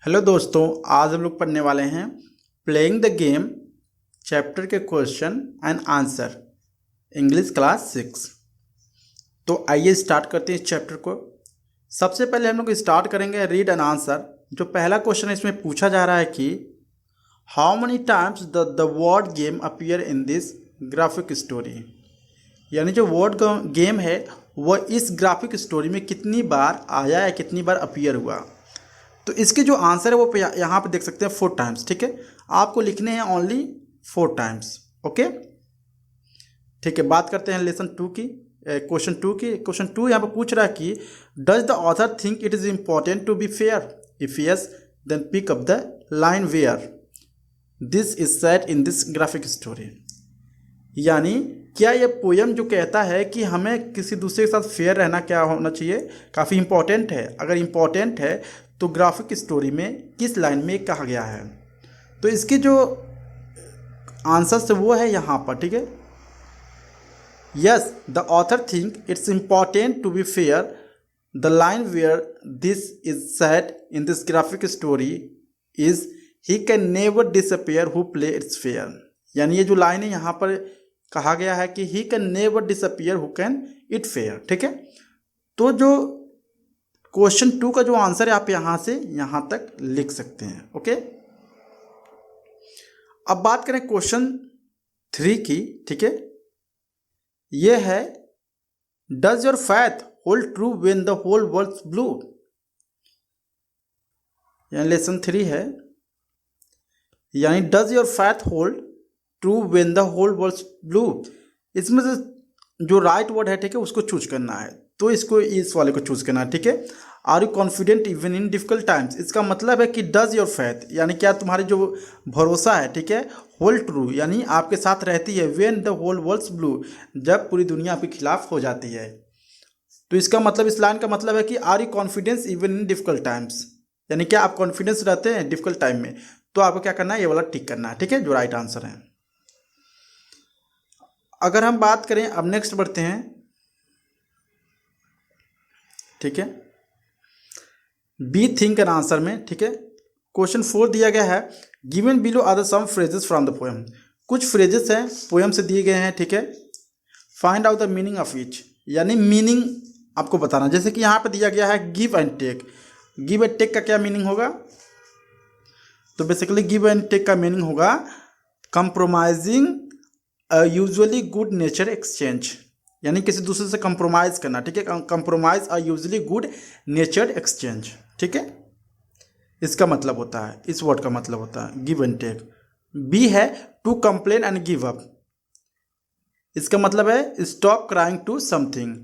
Hello दोस्तों, आज हम लोग पढ़ने वाले हैं प्लेइंग द गेम चैप्टर के question and answer English class 6। तो आइए स्टार्ट करते हैं इस चैप्टर को। सबसे पहले हम लोग स्टार्ट करेंगे रीड एंड आंसर। जो पहला क्वेश्चन है इसमें पूछा जा रहा है कि how many times the word game appear in this graphic story. यानी जो वर्ड गेम है वह इस ग्राफिक स्टोरी में कितनी बार आया या कितनी बार अपीयर हुआ। तो इसके जो आंसर है वो यहाँ पे देख सकते हैं 4 टाइम्स। ठीक है, आपको लिखने हैं ओनली 4 टाइम्स। ओके, ठीक है। बात करते हैं लेसन 2 की, क्वेश्चन 2 की। क्वेश्चन 2 यहाँ पे पूछ रहा है कि does the author think it is important to be fair? If yes then pick up the line where this is set in this graphic story. यानी क्या ये पोयम जो कहता है कि हमें किसी दूसरे के साथ फेयर रहना क्या होना चाहिए, काफ़ी इंपॉर्टेंट है। अगर इंपॉर्टेंट है तो ग्राफिक स्टोरी में किस लाइन में कहा गया है। तो इसके जो आंसर है वो है यहाँ पर। ठीक है, yes the author think it's important to be fair. The line where this is set in this graphic story is he can never disappear who play its fair. यानी ये जो लाइन है यहाँ पर कहा गया है कि ही can never disappear who can it fair. ठीक है, तो जो क्वेश्चन 2 का जो आंसर है आप यहाँ से यहाँ तक लिख सकते हैं। ओके, अब बात करें क्वेश्चन 3 की। ठीक है, ये है does your faith hold true when the whole world blue. यानी लेसन 3 है, यानी does your faith hold true when the whole world blue. इसमें से जो राइट वर्ड है, ठीक है, उसको चूज करना है। तो इसको इस वाले को चूज करना है। ठीक है, are you confident even in difficult times. इसका मतलब है कि डज योर फैथ यानी क्या तुम्हारी जो भरोसा है, ठीक है, होल्ड ट्रू यानी आपके साथ रहती है when the whole world blue, जब पूरी दुनिया आपके खिलाफ हो जाती है। तो इसका मतलब, इस लाइन का मतलब है कि are you confidence even in difficult times, यानी क्या आप कॉन्फिडेंस रहते हैं डिफिकल्ट टाइम में। तो आपको क्या करना है, ये वाला टिक करना है। ठीक है, जो राइट आंसर है। अगर हम बात करें, अब नेक्स्ट बढ़ते हैं। ठीक है, बी थिंक एन आंसर में। ठीक है, क्वेश्चन 4 दिया गया है given below are the some phrases from the poem. कुछ फ्रेजेस हैं पोएम से दिए गए हैं। ठीक है, find out the meaning of each, यानी मीनिंग आपको बताना। जैसे कि यहाँ पे दिया गया है give and take. Give and take का क्या मीनिंग होगा? तो बेसिकली गिव एंड टेक का मीनिंग होगा compromising usually good nature exchange, यानी किसी दूसरे से कंप्रोमाइज करना। ठीक है, compromise are usually good nature exchange. ठीक है, इसका मतलब होता है, इस वर्ड का मतलब होता है गिव एंड टेक। बी है to complain and give up. इसका मतलब है stop crying to something.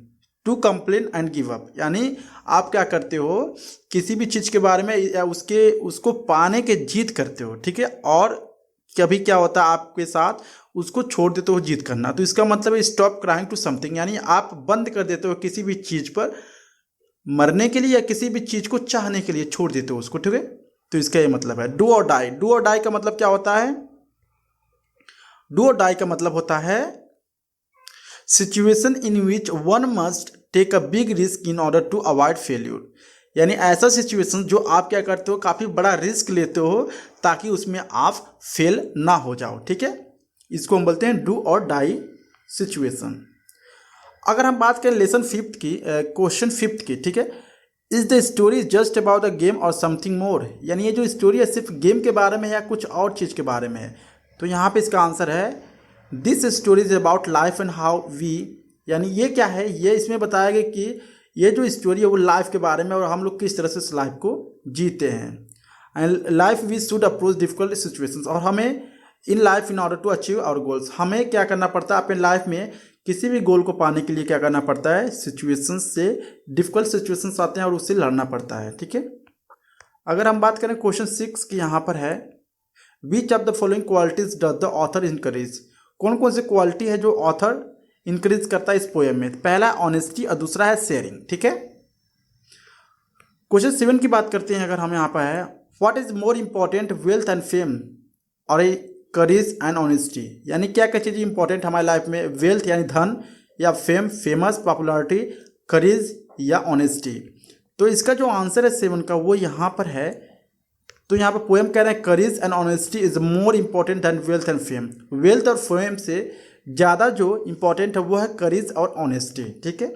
To complain and give up यानी आप क्या करते हो, किसी भी चीज़ के बारे में या उसको पाने के जीत करते हो। ठीक है, और कभी क्या होता है आपके साथ, उसको छोड़ देते हो जीत करना। तो इसका मतलब है स्टॉप क्राइंग टू समथिंग, यानी आप बंद कर देते हो किसी भी चीज़ पर मरने के लिए या किसी भी चीज़ को चाहने के लिए छोड़ देते हो उसको। ठीक है, तो इसका ये मतलब है डू और डाई। डू और डाई का मतलब क्या होता है? डू और डाई का मतलब होता है situation in which one must take a big risk in order to avoid failure. यानी ऐसा सिचुएशन जो आप क्या करते हो, काफ़ी बड़ा रिस्क लेते हो ताकि उसमें आप फेल ना हो जाओ। ठीक है, इसको हम बोलते हैं डू और डाई सिचुएशन। अगर हम बात करें लेसन 5 की, क्वेश्चन 5 की। ठीक है, is the story just about the game और समथिंग मोर। यानी ये जो स्टोरी है सिर्फ गेम के बारे में या कुछ और चीज़ के बारे में है। तो यहाँ पे इसका आंसर है this story is about life and how we. यानी ये क्या है, ये इसमें बताया गया कि ये जो स्टोरी है वो लाइफ के बारे में और हम लोग किस तरह से इस लाइफ को जीते हैं। And life we should approach difficult situations, और हमें in life in order to achieve our goals, हमें क्या करना पड़ता है अपने लाइफ में किसी भी गोल को पाने के लिए क्या करना पड़ता है, सिचुएशंस से, डिफिकल्ट सिचुएशंस आते हैं और उससे लड़ना पड़ता है। ठीक है, अगर हम बात करें क्वेश्चन 6 की, यहाँ पर है which of the following qualities does the author encourage. कौन कौन सी क्वालिटी है जो ऑथर इंक्रीज करता है इस पोएम में? पहला ऑनेस्टी और दूसरा है शेयरिंग। ठीक है, क्वेश्चन 7 की बात करते हैं। अगर हम यहाँ पर है what is more important wealth and fame और करेज एंड ऑनेस्टी। यानी क्या क्या चीज़ें इंपॉर्टेंट हमारी लाइफ में, वेल्थ यानी धन, या फेम फेमस पॉपुलैरिटी, करेज या ऑनेस्टी। तो इसका जो आंसर है 7 का वो यहाँ पर है तो यहाँ पे पोएम कह रहे हैं courage and honesty is more important than wealth and fame. Wealth और फेम से ज़्यादा जो इंपॉर्टेंट है वो है करेज और ऑनेस्टी। ठीक है,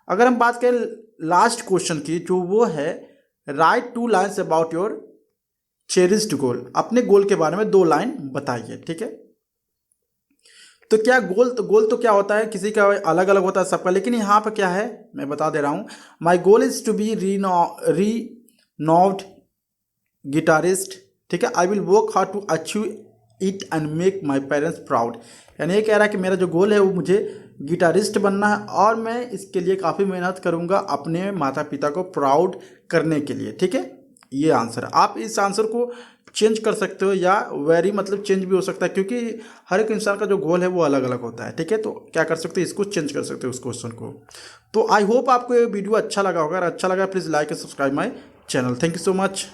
अगर हम बात करें लास्ट क्वेश्चन की, जो वो है write 2 lines about your cherished goal. अपने गोल के बारे में 2 लाइन बताइए। ठीक है, तो क्या गोल तो क्या होता है, किसी का अलग अलग होता है सबका, लेकिन यहाँ पर क्या है मैं बता दे रहा हूँ। My goal is to be renowned guitarist. ठीक है, I will work hard to achieve it and make my parents proud. यानी ये कह रहा है कि मेरा जो गोल है वो मुझे गिटारिस्ट बनना है और मैं इसके लिए काफ़ी मेहनत करूँगा अपने माता पिता को प्राउड करने के लिए। ठीक है, ये आंसर है। आप इस आंसर को चेंज कर सकते हो या वेरी मतलब चेंज भी हो सकता है, क्योंकि हर एक इंसान का जो गोल है वो अलग अलग होता है। ठीक है, तो क्या कर सकते हो, इसको चेंज कर सकते हो उस क्वेश्चन को। तो आई होप आपको ये वीडियो अच्छा लगा होगा। अगर अच्छा लगा please like and subscribe my channel. Thank you so much.